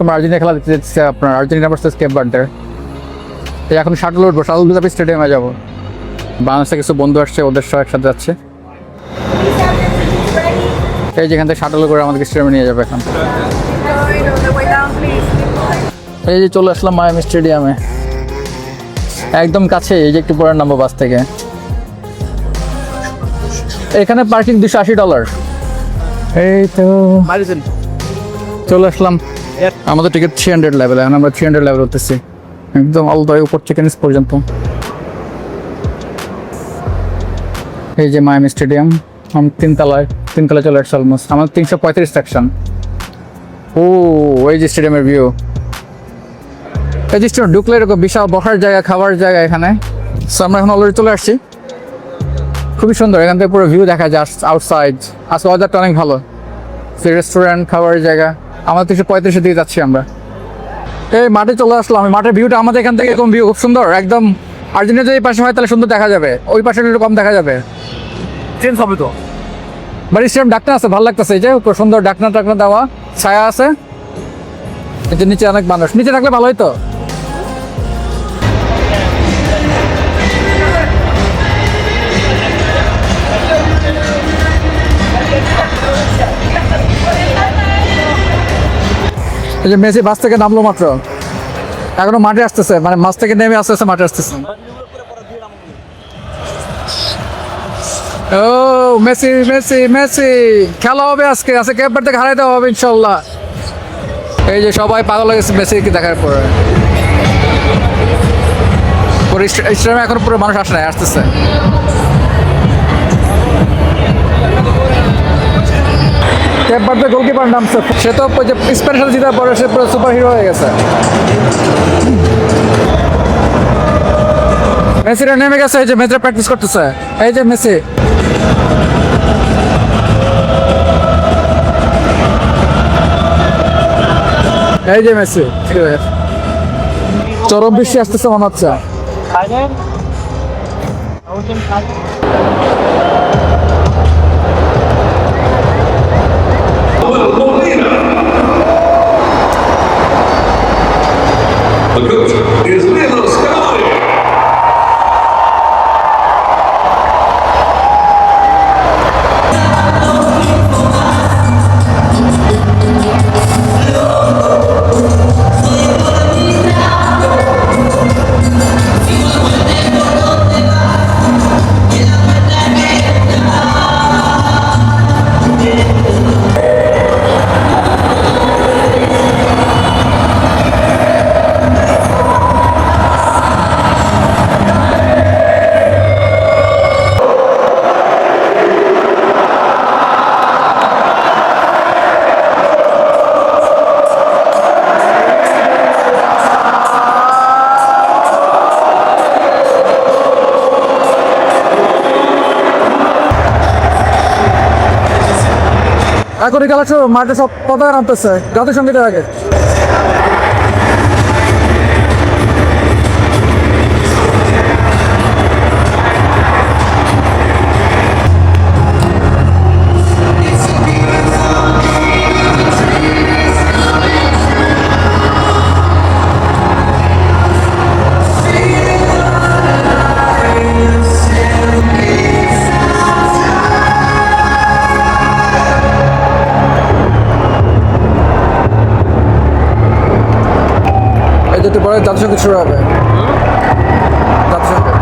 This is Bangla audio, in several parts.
আজকে আমরা আর্জেন্টিনা খেলা দেখতে যাচ্ছি, আপনার আর্জেন্টিনা ভার্সেস কেপ ভার্দে। এখন শাটল উঠবো, শাটল দিয়ে স্টেডিয়ামে যাবো। বাংলাদেশে কিছু বন্ধু আসছে, ওদের সব একসাথে যাচ্ছে। এই যেখান থেকে শাটল করে আমাদেরকে স্টেডিয়ামে নিয়ে যাবে এখন। এই যে চলে আসলাম মায়ামি স্টেডিয়ামে, একদম কাছে। এই যে একটু পরে নামবো বাস থেকে। এখানে পার্কিং $280। এই তো চলে আসলাম। আমাদের টিকিট 300 লেভেল, এখন আমরা 300 লেভেল উঠতেছি, একদম অলদয় উপর থেকে নিচ পর্যন্ত। এই যে মায়ামি স্টেডিয়াম, আমি তিনতলায় চলে আসছি অলমোস্ট। আমার 335 সেকশন। ও এই যে স্টেডিয়ামের ভিউ। এই যে স্টেডিয়াম ঢুকলে এরকম বিশাল বসার জায়গা, খাবার জায়গা এখানে। সো আমরা এখন অলরেডি চলে আসছি। খুবই সুন্দর, এখান থেকে পুরো ভিউ দেখা যায় আউটসাইড। আজকে ওয়েদারটা অনেক ভালো, রেস্টুরেন্ট, খাবারের জায়গা। আমাদের 335 দিকে যাচ্ছি আমরা। এই মাঠে চলে আসলাম। মাঠের ভিউটা আমাদের এখান থেকে এরকম ভিউ খুব সুন্দর, একদম। আর্জেন্টিনা যদি এই পাশে হয় তাহলে সুন্দর দেখা যাবে, ওই পাশে একটু কম দেখা যাবে। চেঞ্জ হবে তো। বাট স্টেডিয়াম ডাকনা আছে, ভালো লাগতেছে। এই যে সুন্দর ডাকনা দেওয়া, ছায়া আছে। এই যে নিচে অনেক মানুষ, নিচে থাকলে ভালো হইতো। এই যে মেসি বাস থেকে নামলো মাত্র, এখনো মাঠে আসতেছে, মানে মাছ থেকে নেমে আস্তে আস্তে মাঠে আসতেছে। ও মেসি মেসি মেসি, খেলা হবে আজকে কেপ ভার্দে হারাই দেওয়া হবে ইনশাল্লাহ। এই যে সবাই পাগল হয়ে গেছে মেসিকে দেখার পরে। স্টেডিয়ামে এখন পুরো মানুষ আসে নাই, আসতেছে। কেপ ভার্দে গোলকিপার নামছে, সে তো স্পেনের সাথে জিতার পরে সে পুরো সুপার হিরো হয়ে গেছে। মেসিরা নেমে গেছে, এই যে মেসিরা প্র্যাকটিস করতেছে। এই যে মেসি, এই যে মেসি। চরম বৃষ্টি আসতেছে মনে হচ্ছে। The coach is Lilo Scaloni. এখন খেলা শুরু, মাঠে সব পতাকা নামতেছে জাতীয় সঙ্গীতের আগে। একটু পরে জাতীয় সঙ্গীত শুরু হবে। জাতীয় সঙ্গীত।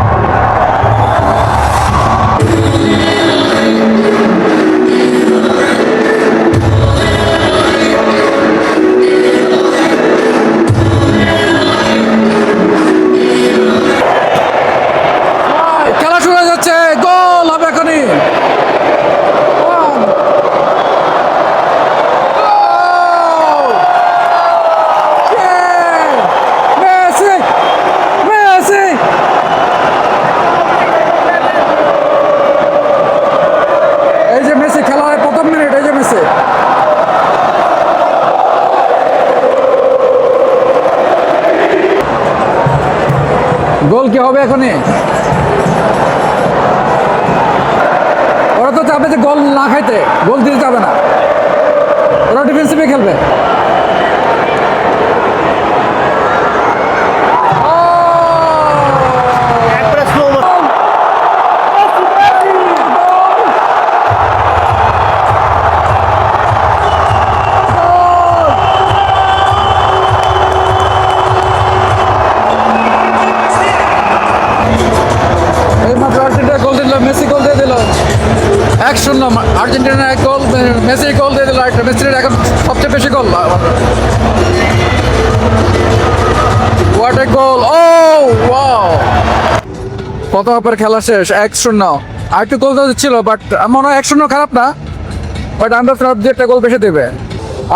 খেলা শুরু হয়ে যাচ্ছে, গোল হবে এখনই। গোল কি হবে এখনই? ওরা তো চাবে যে গোল না খাইতে, গোল দিতে যাবে না, ওরা ডিফেন্সিভে খেলবে। আর্জেন্টিনা এক গোল, মেসি গোল দিয়ে দিল একটা, মেসির এখন সবচেয়ে বেশি গোল। What a goal! O wow! কত হাফের খেলা শেষ, 1-0। আর একটু গোল ছিল, বাট মনে হয় 1-0 খারাপ না, বাট আমরা ফ্রান্স দিয়ে একটা গোল বেশি দেবে।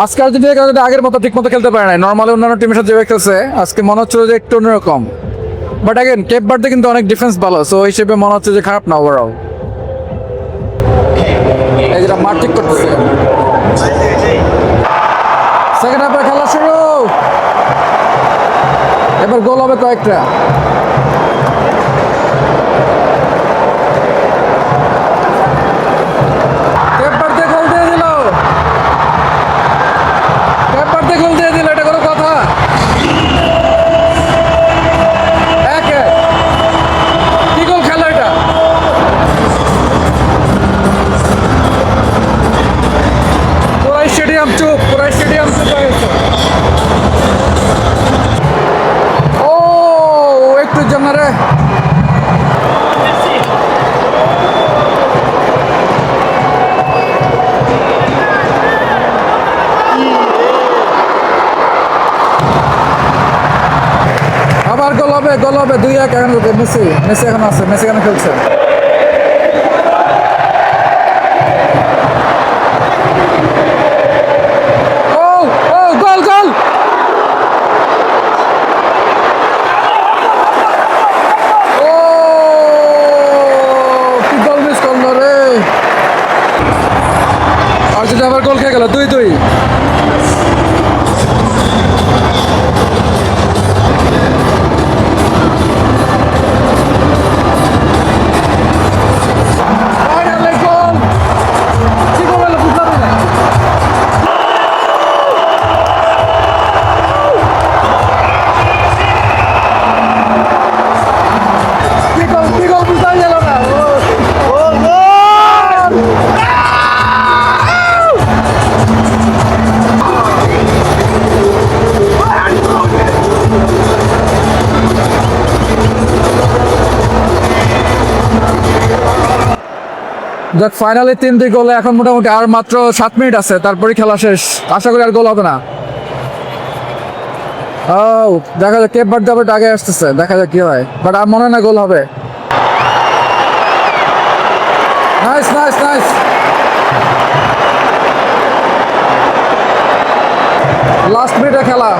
আজকে আর্জেন্টিনা যদি আগের মতো ঠিক মতো খেলতে পারে না, নর্মালি অন্যান্য টিমের সাথে যেভাবে খেলছে আজকে মনে হচ্ছিল যে একটু অন্যরকম। বাট আগেন কেপ ভার্দে কিন্তু অনেক ডিফেন্স ভালো, সো হিসেবে মনে হচ্ছে যে খারাপ না ওভারঅল। এই যেটা মাঠ ঠিক করতেছে। সেকেন্ড হাফের খেলা শুরু, এবার গোল হবে কয়েকটা। কেপ ভার্দে গোল দিয়ে দিল, কেপ ভার্দে গোল দিয়ে দিল, এটা কোনো কথা? কি গোল খেলা এটা! পুরাই স্টেডিয়াম চুপ, পুরাই স্টেডিয়াম চুপ হয়ে গেছে। ও একটু জন্য রে, আবার গোল হবে, গোল হবে। 2-1 এখন মেসি, মেসি এখন আছে, মেসি এখন খেলছে। গোল গোল! ও কি গোল মিস করলো রে! আর্জেন্টিনা আবার গোল খেয়ে গেল, 2-2। যাক, ফাইনালে 3-2 গোলে এখন মোটামুটি আর মাত্র 7 মিনিট আছে, তারপরে খেলা শেষ। আশা করি আর গোল হবে না। ও দেখা যাক, কেপ ভার্দে আবার আগে আসতেছে, দেখা যাক কি হয়, বাট আর মনে হয় না গোল হবে। Nice nice nice! লাস্ট মিনিটে খেলা,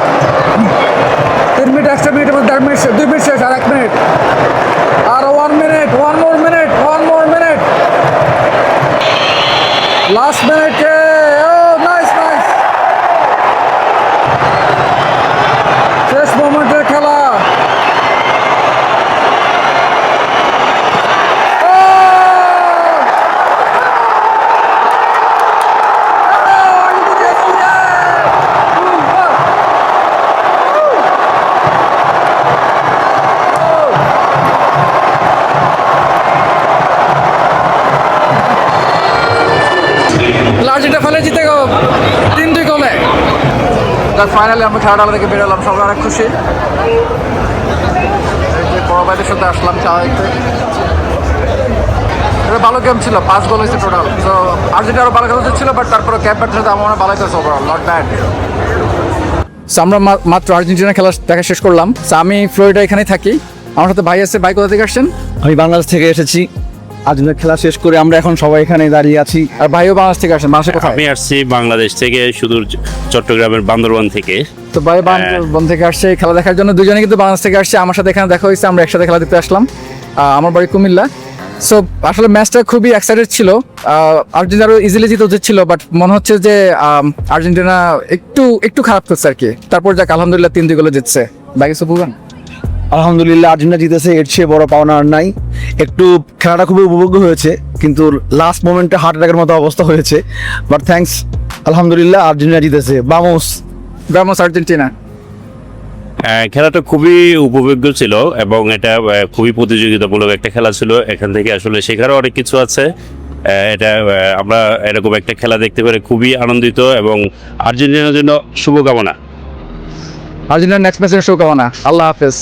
3 মিনিট, এক্সট্রা মিনিটের মধ্যে 1.5 মিনিট, 2 মিনিট শেষ, আর 1 মিনিট, আর 1 মিনিট, 1 মোর মিনিট, 1 মোর মিনিট, লাস্ট মিনিটে। ও নাইস নাইস! শেষ মোমেন্টের খেলা। আর্জেন্টিনা ফাইনালে জিতে গো 3-2 গোলে। যাক, ফাইনালি আমরা খেলাটা থেকে বেরোলাম, সবাই অনেক খুশি। এই যে বড় ভাইদের সাথে আসলাম চা দেখতে। এটা ভালো গেম ছিল, 5 গোল হয়েছে টোটাল। তো আর্জেন্টিনা আরও ভালো খেলা ছিল, বাট তারপরে ক্যাপ ভার্দের সাথে আমার ভালো খেলছে ওভারঅল, নট ব্যাড। সো আমরা মাত্র আর্জেন্টিনা খেলা দেখা শেষ করলাম। সো আমি ফ্লোরিডা এখানেই থাকি, আমার সাথে ভাই আছে। ভাই কোথা থেকে আসছেন? আমি বাংলাদেশ থেকে এসেছি। আর্জেন্টিনা খেলা শেষ করে আমরা এখন সবাই এখানে দাঁড়িয়ে আছি। আর ভাইও বাংলাদেশ থেকে আসেন। বাংলাদেশে কোথায়? আমি আসছি বাংলাদেশ থেকে, সুদূর চট্টগ্রামের বান্দরবান থেকে। তো ভাই বান্দরবান থেকে আসছে খেলা দেখার জন্য, দুজনে কিন্তু বাংলাদেশ থেকে আসছে। আমার সাথে এখানে দেখা হয়েছে, আমরা একসাথে খেলা দেখতে আসলাম। আমার বাড়ি কুমিল্লা। সো আসলে ম্যাচটা খুবই এক্সাইটেড ছিল। আর্জেন্টিনা আরও ইজিলি জিতে উচিত ছিল, বাট মনে হচ্ছে যে আর্জেন্টিনা একটু খারাপ করছে আর কি। তারপর যাক, আলহামদুলিল্লাহ 3-2 গোলে জিতছে। বাকি সব বলবেন? আলহামদুলিল্লাহ, আর্জেন্টিনা জিতেছে, এর চেয়ে বড় পাওনা আর নাই। একটু খেলাটা খুবই উপভোগ্য হয়েছে, কিন্তু লাস্ট মোমেন্টে হার্ট অ্যাটাকের মতো অবস্থা হয়েছে। বাট থ্যাঙ্কস, আলহামদুলিল্লাহ আর্জেন্টিনা জিতেছে। Boumous ব্রামোস Argentina. খেলাটা খুবই উপভোগ্য ছিল এবং এটা খুবই প্রতিযোগিতামূলক একটা খেলা ছিল। এখান থেকে আসলে শেখারও অনেক কিছু আছে। এটা আমরা এরকম একটা খেলা দেখতে পেরে খুবই আনন্দিত এবং আর্জেন্টিনার জন্য শুভকামনা। আর্জেন্টিনার নেক্সট ম্যাচের শুভকামনা। আল্লাহ হাফেজ।